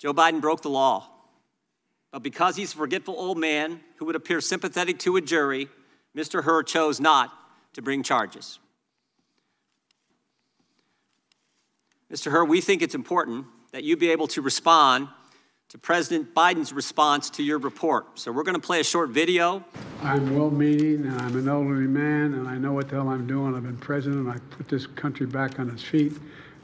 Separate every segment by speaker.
Speaker 1: Joe Biden broke the law. But because he's a forgetful old man who would appear sympathetic to a jury, Mr. Hur chose not to bring charges. Mr. Hur, we think it's important that you be able to respond to President Biden's response to your report. So we're going to play a short video.
Speaker 2: I'm well-meaning, and I'm an elderly man, and I know what the hell I'm doing. I've been president. I put this country back on its feet.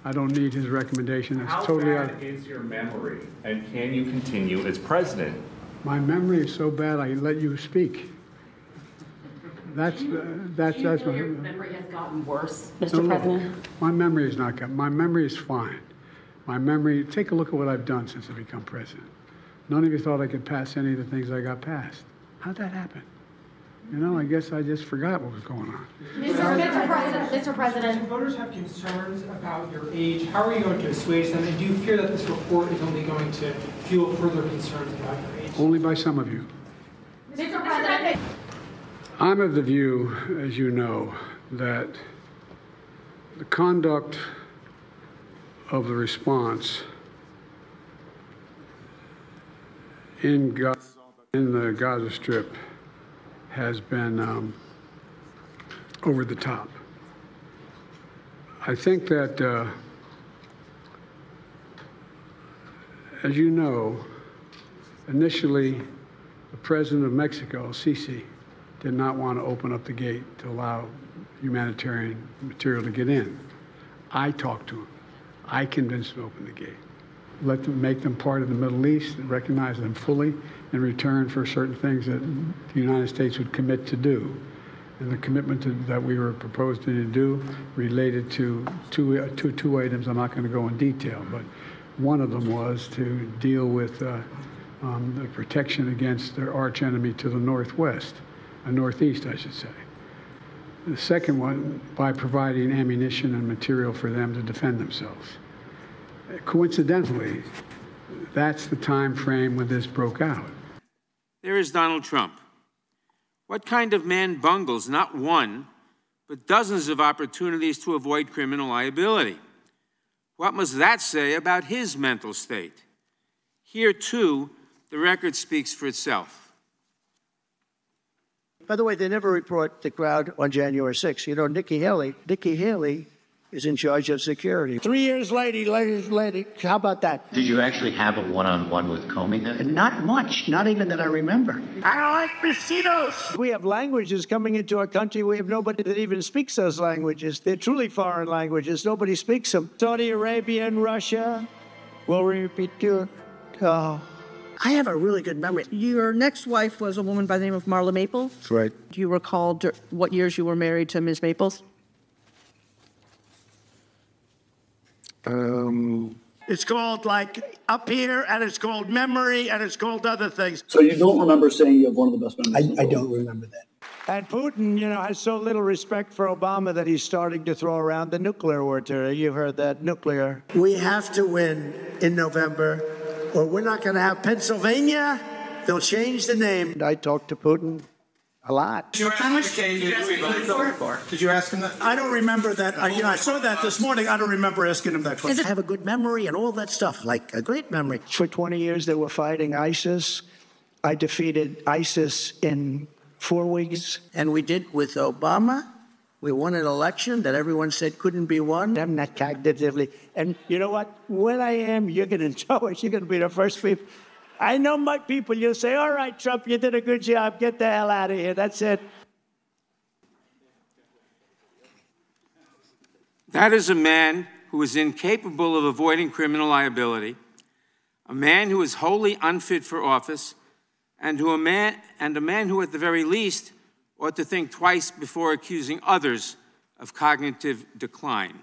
Speaker 2: I don't need his recommendation. It's totally out.
Speaker 3: How bad is your memory, and can you continue as president?
Speaker 2: My memory is so bad, I let you speak. That's
Speaker 4: your memory has gotten worse, Mr. President?
Speaker 2: My memory is not good. My memory is fine. My memory, take a look at what I've done since I become president. None of you thought I could pass any of the things I got passed. How'd that happen? You know, I guess I just forgot what was going on.
Speaker 4: Mr. President.
Speaker 5: Voters have concerns about your age. How are you going to assuage them? And do you fear that this report is only going to fuel further concerns about your age?
Speaker 2: Only by some of you.
Speaker 4: Mr. President.
Speaker 2: I'm of the view, as you know, that the conduct of the response in the Gaza Strip has been over the top. I think that, as you know, initially the president of Mexico, Sisi, did not want to open up the gate to allow humanitarian material to get in. I talked to him. I convinced him to open the gate. Let them make them part of the Middle East and recognize them fully in return for certain things that the United States would commit to do. And the commitment that we were proposing to do related to two items. I'm not going to go in detail, but one of them was to deal with the protection against their arch enemy to the northwest, northeast, I should say. The second one, by providing ammunition and material for them to defend themselves. Coincidentally, that's the time frame when this broke out.
Speaker 6: There is Donald Trump. What kind of man bungles not one, but dozens of opportunities to avoid criminal liability? What must that say about his mental state? Here, too, the record speaks for itself.
Speaker 7: By the way, they never report the crowd on January 6th. You know, Nikki Haley is in charge of security. 3 years later, how about that?
Speaker 8: Did you actually have a one-on-one with Comey then?
Speaker 7: Not much, not even that I remember. I like besitos. We have languages coming into our country. We have nobody that even speaks those languages. They're truly foreign languages. Nobody speaks them. Saudi Arabia and Russia will repeat your... Oh. I have a really good memory.
Speaker 9: Your next wife was a woman by the name of Marla Maples?
Speaker 7: That's right.
Speaker 9: Do you recall what years you were married to Ms. Maples?
Speaker 7: It's called like Up Here, and it's called Memory, and it's called other things.
Speaker 10: So you don't remember saying you have one of the best memories?
Speaker 7: I don't remember that. And Putin, you know, has so little respect for Obama that he's starting to throw around the nuclear word. You heard that, nuclear. We have to win in November, or we're not going to have Pennsylvania. They'll change the name. I talked to Putin a lot.
Speaker 5: Did you ask him that?
Speaker 7: I don't remember that. I saw that this morning. I don't remember asking him that question. I have a good memory and all that stuff, like a great memory. For 20 years, they were fighting ISIS. I defeated ISIS in 4 weeks. And we did with Obama. We won an election that everyone said couldn't be won. I'm not cognitively. And you know what? When I am, you're going to know it. You're going to be the first people. I know my people. You'll say, all right, Trump, you did a good job. Get the hell out of here. That's it.
Speaker 6: That is a man who is incapable of avoiding criminal liability, a man who is wholly unfit for office, and a man who, at the very least, ought to think twice before accusing others of cognitive decline.